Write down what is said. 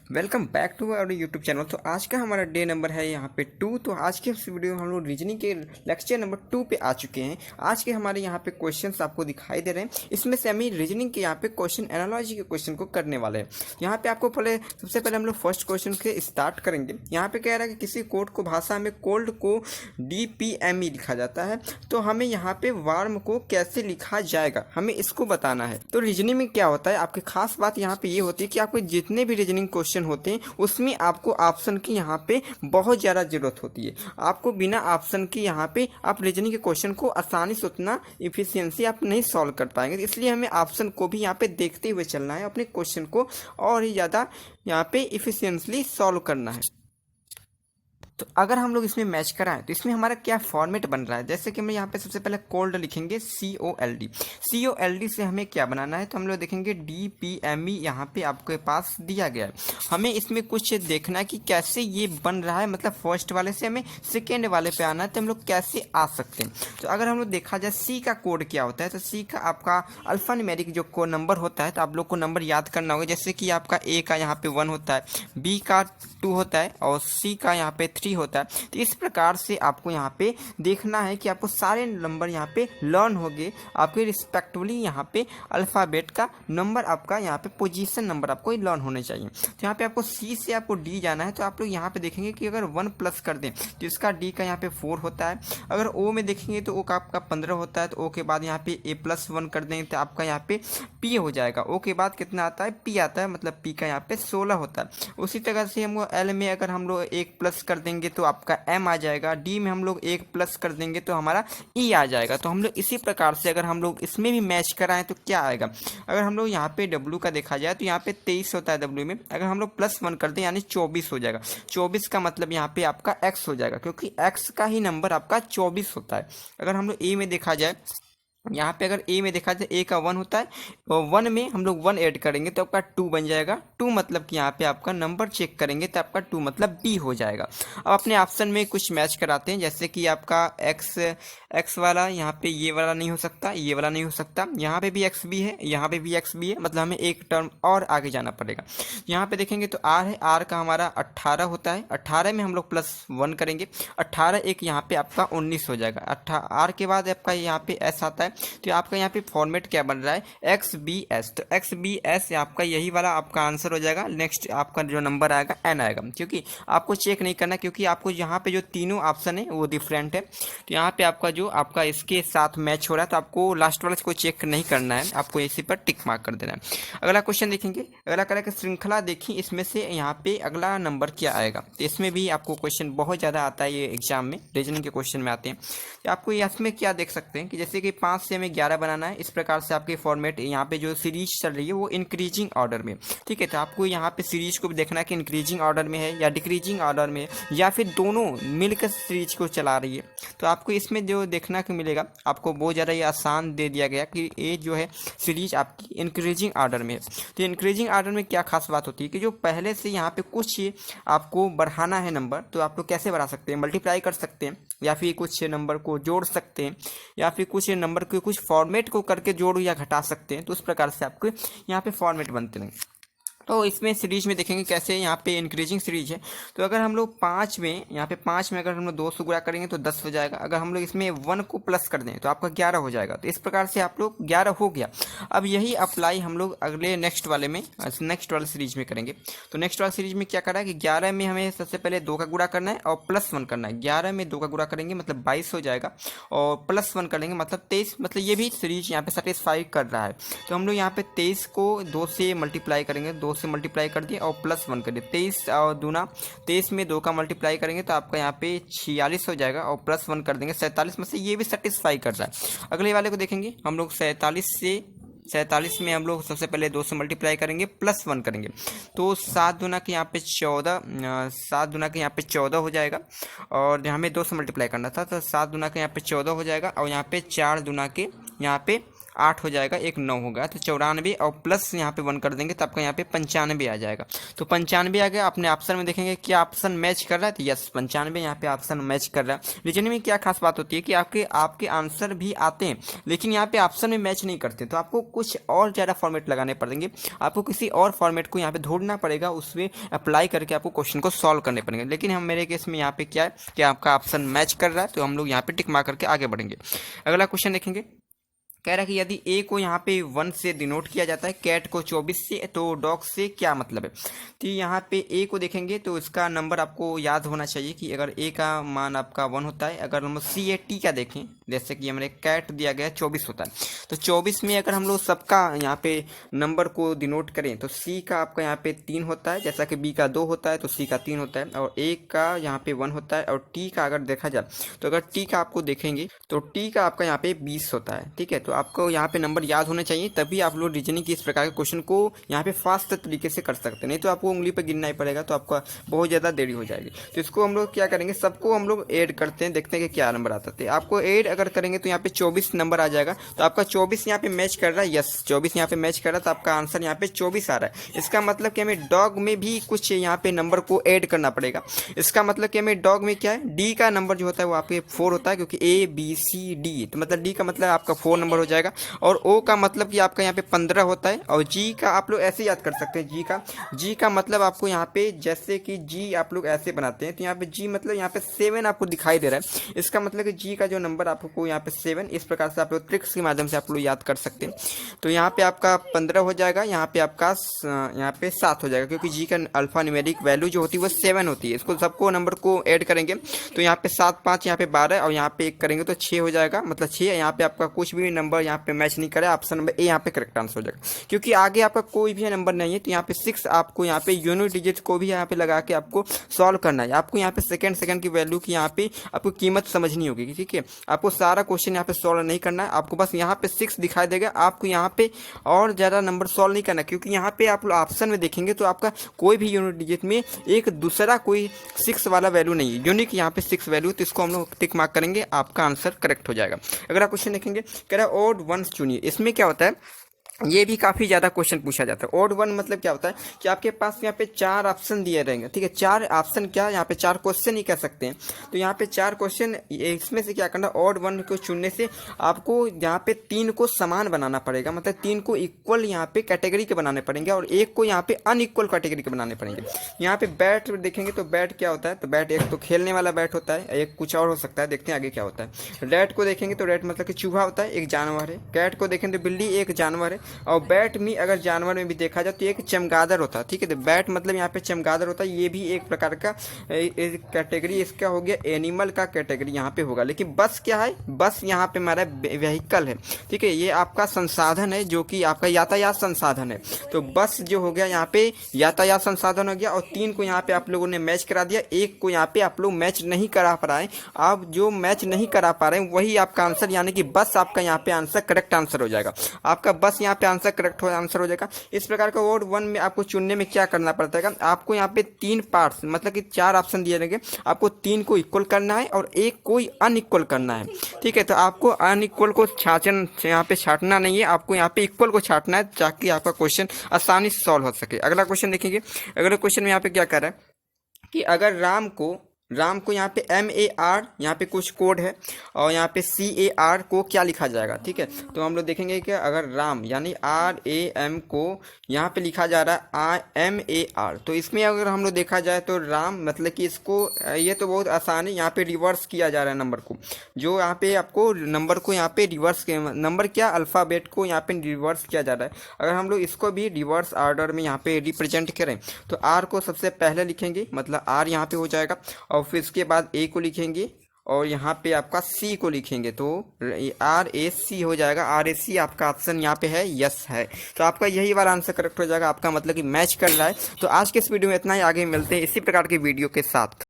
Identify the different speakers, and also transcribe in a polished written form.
Speaker 1: Welcome back to our YouTube channel. तो आज का हमारा डे नंबर है यहाँ पे 2। तो आज के इस वीडियो में हम लोग रीजनिंग के लेक्चर नंबर 2 पे आ चुके हैं। आज के हमारे यहाँ पे क्वेश्चंस आपको दिखाई दे रहे हैं। इसमें से हम रीजनिंग के यहाँ पे क्वेश्चन एनालॉजी के क्वेश्चन को करने वाले हैं। यहाँ पे आपको सबसे पहले हम लोग फर्स्ट क्वेश्चन के स्टार्ट करेंगे। यहाँ पे कह रहा है कि किसी कोड को भाषा में कोल्ड को DPME लिखा जाता है, तो हमें यहाँ पे वार्म को कैसे लिखा जाएगा, हमें इसको बताना है। तो रीजनिंग में क्या होता है, आपकी खास बात यहाँ पे ये होती है कि आपको जितने भी रीजनिंग क्वेश्चन होते हैं उसमें आपको ऑप्शन की यहाँ पे बहुत ज़्यादा जरूरत होती है। आपको बिना ऑप्शन की यहाँ पे आप रीजनिंग के क्वेश्चन को आसानी से उतना इफिशियंसी आप नहीं सॉल्व कर पाएंगे। इसलिए हमें ऑप्शन को भी यहाँ पे देखते हुए चलना है, अपने क्वेश्चन को और ही ज़्यादा यहाँ पे इफिशियंटली सॉल्व करना है। तो अगर हम लोग इसमें मैच कराएं तो इसमें हमारा क्या फॉर्मेट बन रहा है, जैसे कि हम यहाँ पे सबसे पहले कोल्ड लिखेंगे COLD से हमें क्या बनाना है, तो हम लोग देखेंगे DPME यहाँ पे आपके पास दिया गया है। हमें इसमें कुछ देखना है कि कैसे ये बन रहा है, मतलब फर्स्ट वाले से हमें सेकेंड वाले पे आना है, तो हम लोग कैसे आ सकते हैं। तो अगर हम लोग देखा जाए C का कोड क्या होता है, तो C का आपका अल्फा न्यूमेरिक जो कोड नंबर होता है, तो आप लोग को नंबर याद करना होगा। जैसे कि आपका A का यहाँ पे 1 होता है, B का 2 होता है और C का यहाँ पे 3 होता है। तो इस प्रकार से आपको यहाँ पे देखना है कि आपको सारे नंबर यहाँ पे लर्न हो गए, आपके रिस्पेक्टिवली यहाँ पे अल्फ़ाबेट का नंबर, आपका यहाँ पे पोजीशन नंबर आपको लर्न होने चाहिए। तो यहाँ पे आपको C से आपको D जाना है। तो आप लोग यहाँ पे देखेंगे कि अगर 1 प्लस कर दें तो इसका D का यहाँ पे 4 होता है। अगर O में देखेंगे तो O का आपका 15 होता है। तो O के बाद यहाँ पे A+1 कर दें तो आपका यहाँ पे P हो जाएगा। O के बाद कितना आता है, P आता है, मतलब P का यहाँ पे 16 होता है। उसी तरह से हम L में अगर हम लोग 1 प्लस कर देंगे तो आपका M आ जाएगा। D में हम लोग 1 प्लस कर देंगे तो हमारा E आ जाएगा। तो हम लोग इसी प्रकार से अगर हम लोग इसमें भी मैच कराएं तो क्या आएगा, अगर हम लोग यहाँ पे W का देखा जाए तो यहाँ पे 23 होता है W में, अगर हम लोग +1 कर दें यानी 24 हो जाएगा। 24 का मतलब यहाँ पे आपका X हो जाएगा, क्योंकि X का ही नंबर आपका 24 होता है। अगर हम लोग A में देखा जाए, यहाँ पे अगर A में देखा जाए A का 1 होता है और 1 में हम लोग 1 ऐड करेंगे तो आपका 2 बन जाएगा। 2 मतलब कि यहाँ पे आपका नंबर चेक करेंगे तो आपका 2 मतलब B हो जाएगा। अब अपने ऑप्शन में कुछ मैच कराते हैं, जैसे कि आपका X वाला यहाँ पे ये वाला नहीं हो सकता, ये वाला नहीं हो सकता, यहाँ पे भी X भी है, यहाँ पे भी X भी है, मतलब हमें एक टर्म और आगे जाना पड़ेगा। यहाँ पे देखेंगे तो R है, R का हमारा 18 होता है, 18 में हम लोग +1 करेंगे, 18 एक यहाँ पे आपका 19 हो जाएगा। R के बाद आपका यहाँ पे S आता है। तो आपका यहाँ पे फॉर्मेट क्या बन रहा है, XBS। तो XBS आपका यही वाला आपका आंसर हो जाएगा। नेक्स्ट आपका जो नंबर आएगा N आएगा, क्योंकि आपको चेक नहीं करना, क्योंकि आपको यहाँ पे जो तीनों ऑप्शन है वो डिफरेंट है। तो यहाँ पे आपका जो आपका इसके साथ मैच हो रहा है, तो आपको लास्ट वाले को चेक नहीं करना है, आपको इसी पर टिक मार्क कर देना है। अगला क्वेश्चन देखेंगे, अगला करें कि श्रृंखला देखिए, इसमें से यहाँ पे अगला नंबर क्या आएगा। तो इसमें भी आपको क्वेश्चन बहुत ज़्यादा आता है, ये एग्जाम में रीजनिंग के क्वेश्चन में आते हैं। तो आपको इसमें क्या देख सकते हैं कि जैसे कि 5 से हमें 11 बनाना है। इस प्रकार से आपके फॉर्मेट यहाँ पे जो सीरीज चल रही है वो इंक्रीजिंग ऑर्डर में, ठीक है। तो आपको यहाँ पे सीरीज को भी देखना है कि इंक्रीजिंग ऑर्डर में है या डिक्रीजिंग ऑर्डर में है, या फिर दोनों मिलकर सीरीज को चला रही है। तो आपको इसमें जो देखना को मिलेगा, आपको बहुत ज़्यादा ये आसान दे दिया गया कि ये जो है सीरीज आपकी इंक्रीजिंग ऑर्डर में है। तो इंक्रीजिंग ऑर्डर में क्या खास बात होती है कि जो पहले से यहाँ पे कुछ आपको बढ़ाना है नंबर, तो आप लोग कैसे बढ़ा सकते हैं, मल्टीप्लाई कर सकते हैं, या फिर कुछ नंबर को जोड़ सकते हैं, या फिर कुछ नंबर के कुछ फॉर्मेट को करके जोड़ या घटा सकते हैं। तो उस प्रकार से आपको यहाँ पे फॉर्मेट बनते हैं। तो इसमें सीरीज में देखेंगे कैसे, यहाँ पे इंक्रीजिंग सीरीज है। तो अगर हम लोग 5 में, यहाँ पे 5 में अगर हम लोग 2 से गुणा करेंगे तो 10 हो जाएगा। अगर हम लोग इसमें 1 को प्लस कर दें तो आपका 11 हो जाएगा। तो इस प्रकार से आप लोग 11 हो गया। अब यही अप्लाई हम लोग अगले नेक्स्ट वाले सीरीज में करेंगे। तो नेक्स्ट वाले सीरीज में क्या करना है कि 11 में हमें सबसे पहले 2 का गुणा करना है और +1 करना है। 11 में 2 का गुणा करेंगे मतलब 22 हो जाएगा, और +1 करेंगे मतलब 23, मतलब ये भी सीरीज यहाँ पे सेटिस्फाई कर रहा है। तो हम लोग यहाँ पे 23 को 2 से मल्टीप्लाई करेंगे, 2 से मल्टीप्लाई कर दिए और +1 कर दिए। 23 और दूना 23 में 2 का मल्टीप्लाई करेंगे तो आपका यहाँ पे 46 हो जाएगा, और +1 कर देंगे 47 में से, ये भी सेटिस्फाई कर रहा है। अगले वाले को देखेंगे, हम लोग 47 में हम लोग सबसे पहले 2 से मल्टीप्लाई करेंगे, +1 करेंगे तो 7 दूना के यहाँ पे 14 हो जाएगा, और हमें 2 से मल्टीप्लाई करना था तो 7 दूना के यहाँ पे 14 हो जाएगा, और यहाँ पे 4 दूना के यहाँ पे 8 हो जाएगा, एक 9 हो गया, तो 94 और प्लस यहाँ पे 1 कर देंगे तो आपका यहाँ पे 95 आ जाएगा। तो 95 आ गया। अपने ऑप्शन में देखेंगे क्या ऑप्शन मैच कर रहा है, तो यस 95 यहाँ पे ऑप्शन मैच कर रहा है। रीजनिंग में क्या खास बात होती है कि आपके आंसर भी आते हैं लेकिन यहाँ पे ऑप्शन में मैच नहीं करते, तो आपको कुछ और ज़्यादा फॉर्मेट लगाने पड़ेंगे, आपको किसी और फॉर्मेट को यहाँ पे ढूंढना पड़ेगा, उसमें अप्लाई करके आपको क्वेश्चन को सॉल्व करने पड़ेंगे। लेकिन हम मेरे केस में यहाँ पे क्या है कि आपका ऑप्शन मैच कर रहा है, तो हम लोग यहाँ पे टिक मार करके आगे बढ़ेंगे। अगला क्वेश्चन देखेंगे। कह रहा है कि यदि ए को यहाँ पे 1 से डिनोट किया जाता है, कैट को 24 से, तो डॉग से क्या मतलब है। तो यहाँ पे ए को देखेंगे तो इसका नंबर आपको याद होना चाहिए कि अगर ए का मान आपका 1 होता है, अगर हम सी ए टी का देखें जैसे कि हमारे कैट दिया गया 24 होता है, तो 24 में अगर हम लोग सबका यहाँ पे नंबर को डिनोट करें तो सी का आपका यहाँ पे 3 होता है, जैसा कि बी का 2 होता है तो सी का 3 होता है, और ए का यहाँ पे 1 होता है, और टी का अगर देखा जाए तो अगर टी का आपको देखेंगे तो टी का आपका यहाँ पे 20 होता है। ठीक है, तो आपको यहाँ पे नंबर याद होने चाहिए, तभी आप लोग रीजनिंग की इस प्रकार के क्वेश्चन को यहाँ पे फास्ट तरीके से कर सकते हैं, नहीं तो आपको उंगली पे गिनना ही पड़ेगा, तो आपका बहुत ज़्यादा देरी हो जाएगी। तो इसको हम लोग क्या करेंगे, सबको हम लोग ऐड करते हैं, देखते हैं कि क्या नंबर आता है। आपको ऐड अगर करेंगे तो यहाँ पे 24 नंबर आ जाएगा, तो आपका 24 यहाँ पे मैच कर रहा है, यस 24 यहाँ पे मैच कर रहा है, तो आपका आंसर यहाँ पे 24 आ रहा है। इसका मतलब कि हमें डॉग में भी कुछ यहाँ पे नंबर को ऐड करना पड़ेगा। इसका मतलब कि हमें डॉग में क्या है, डी का नंबर जो होता है वो आपके 4 होता है, क्योंकि ए बी सी डी, तो मतलब डी का मतलब आपका 4 नंबर हो जाएगा, और ओ का मतलब कि आपका यहाँ पे 15 होता है, और जी का आप लोग ऐसे याद कर सकते हैं, जी का मतलब आपको यहाँ पे जैसे कि जी आप लोग ऐसे बनाते हैं, तो यहाँ पे जी मतलब यहाँ पे 7 आपको दिखाई दे रहा है, इसका मतलब कि जी का जो नंबर आपको यहाँ पे 7, इस प्रकार से आप लोग ट्रिक्स के माध्यम से आप लोग याद कर सकते हैं। तो यहाँ पे आपका 15 हो जाएगा, यहाँ पे आपका यहाँ पे 7 हो जाएगा, क्योंकि जी का अल्फा न्यूमेरिक वैल्यू जो होती है वो 7 होती है। इसको सबको नंबर को ऐड करेंगे तो यहाँ पे 7 5 यहाँ पे 12, और यहाँ पे 1 करेंगे तो 6 हो जाएगा, मतलब 6। यहाँ पे आपका कुछ भी नंबर यहाँ पे मैच नहीं करे, ऑप्शन नंबर ए यहाँ पे करेक्ट आंसर हो जाएगा, क्योंकि आगे आपका कोई भी नंबर नहीं है। तो यहाँ पे 6 आपको यहाँ पे यूनिट डिजिट को भी यहाँ पे लगा के आपको सॉल्व करना है। आपको यहाँ पे सेकंड की वैल्यू की यहाँ पे आपको कीमत समझनी होगी, ठीक है। आपको सारा क्वेश्चन यहाँ पे सॉल्व नहीं करना है, आपको बस यहाँ पे 6 दिखाई देगा, आपको यहाँ पे और ज़्यादा नंबर सॉल्व नहीं करना, क्योंकि यहाँ पे आप ऑप्शन में देखेंगे तो आपका कोई भी यूनिट डिजिट में एक दूसरा कोई 6 वाला वैल्यू नहीं है, यूनिक यहाँ पे 6 वैल्यू, तो इसको हम लोग टिक मार्क करेंगे, आपका आंसर करेक्ट हो जाएगा। अगला क्वेश्चन देखेंगे, कह रहा है ऑड वंस चुनिए। इसमें क्या होता है, ये भी काफ़ी ज़्यादा क्वेश्चन पूछा जाता है। ऑड वन मतलब क्या होता है कि आपके पास यहाँ पे 4 ऑप्शन दिए रहेंगे, ठीक है। 4 ऑप्शन क्या, यहाँ पे 4 क्वेश्चन ही कह सकते हैं। तो यहाँ पे 4 क्वेश्चन, इसमें से क्या करना, ऑड वन को चुनने से आपको यहाँ पे 3 को समान बनाना पड़ेगा, मतलब 3 को इक्वल यहाँ पे कैटेगरी के बनाने पड़ेंगे, और एक को यहाँ पे अनइक्वल कैटेगरी के बनाने पड़ेंगे। यहाँ पे बैट देखेंगे तो बैट क्या होता है, तो बैट एक तो खेलने वाला बैट होता है, एक कुछ और हो सकता है, देखते हैं आगे क्या होता है। रैट को देखेंगे तो रैट मतलब कि चूहा होता है, एक जानवर है। कैट को देखेंगे तो बिल्ली, एक जानवर है। और बैट में अगर जानवर में भी देखा जाए तो एक चमगादड़ होता है, ठीक है। तो बैट मतलब यहाँ पे चमगादड़ होता है, ये भी एक प्रकार का कैटेगरी इसका हो गया, एनिमल का कैटेगरी यहाँ पे होगा। लेकिन बस क्या है, बस यहाँ पे हमारा व्हीकल है, ठीक है, ये आपका संसाधन है, जो कि आपका यातायात संसाधन है। तो बस जो हो गया यहाँ पे यातायात संसाधन हो गया, और 3 को यहाँ पे आप लोगों ने मैच करा दिया, एक को यहाँ पे आप लोग मैच नहीं करा पा रहे हैं। आप जो मैच नहीं करा पा रहे हैं वही आपका आंसर, यानी कि बस आपका यहाँ पे आंसर करेक्ट आंसर हो जाएगा, आपका बस यहाँ पे आंसर करेक्ट आंसर हो जाएगा। इस प्रकार का ऑड वन में आपको चुनने में क्या करना पड़ता है, आपको यहाँ पे 3 पार्ट्स मतलब कि 4 ऑप्शन दिए रहेंगे, आपको 3 को इक्वल करना है और एक को अनइक्वल करना है, ठीक है। तो आपको अनइक्वल को यहाँ पे छाटना नहीं है, आपको यहाँ पे इक्वल को छाटना है, ताकि आपका क्वेश्चन आसानी से सॉल्व हो सके। अगला क्वेश्चन देखेंगे। अगले क्वेश्चन में यहाँ पे क्या कर रहा है कि अगर राम को यहाँ पे MAR यहाँ पे कुछ कोड है, और यहाँ पे CAR को क्या लिखा जाएगा, ठीक है। तो हम लोग देखेंगे कि अगर राम यानी RAM को यहाँ पे लिखा जा रहा है MAR, तो इसमें अगर हम लोग देखा जाए तो राम मतलब कि इसको, ये तो बहुत आसान है, यहाँ पे रिवर्स किया जा रहा है नंबर को, जो यहाँ पे आपको नंबर को यहाँ पे रिवर्स नंबर क्या अल्फ़ाबेट को यहाँ पे रिवर्स किया जा रहा है। अगर हम लोग इसको भी रिवर्स ऑर्डर में यहाँ पे रिप्रेजेंट करें तो R को सबसे पहले लिखेंगे, मतलब R यहाँ पे हो जाएगा, और फिर इसके बाद A को लिखेंगे, और यहाँ पे आपका C को लिखेंगे, तो RAC हो जाएगा। RAC आपका ऑप्शन यहाँ पे है, यस है। तो आपका यही वाला आंसर करेक्ट हो जाएगा, आपका मतलब कि मैच कर रहा है। तो आज के इस वीडियो में इतना ही, आगे मिलते हैं इसी प्रकार की वीडियो के साथ।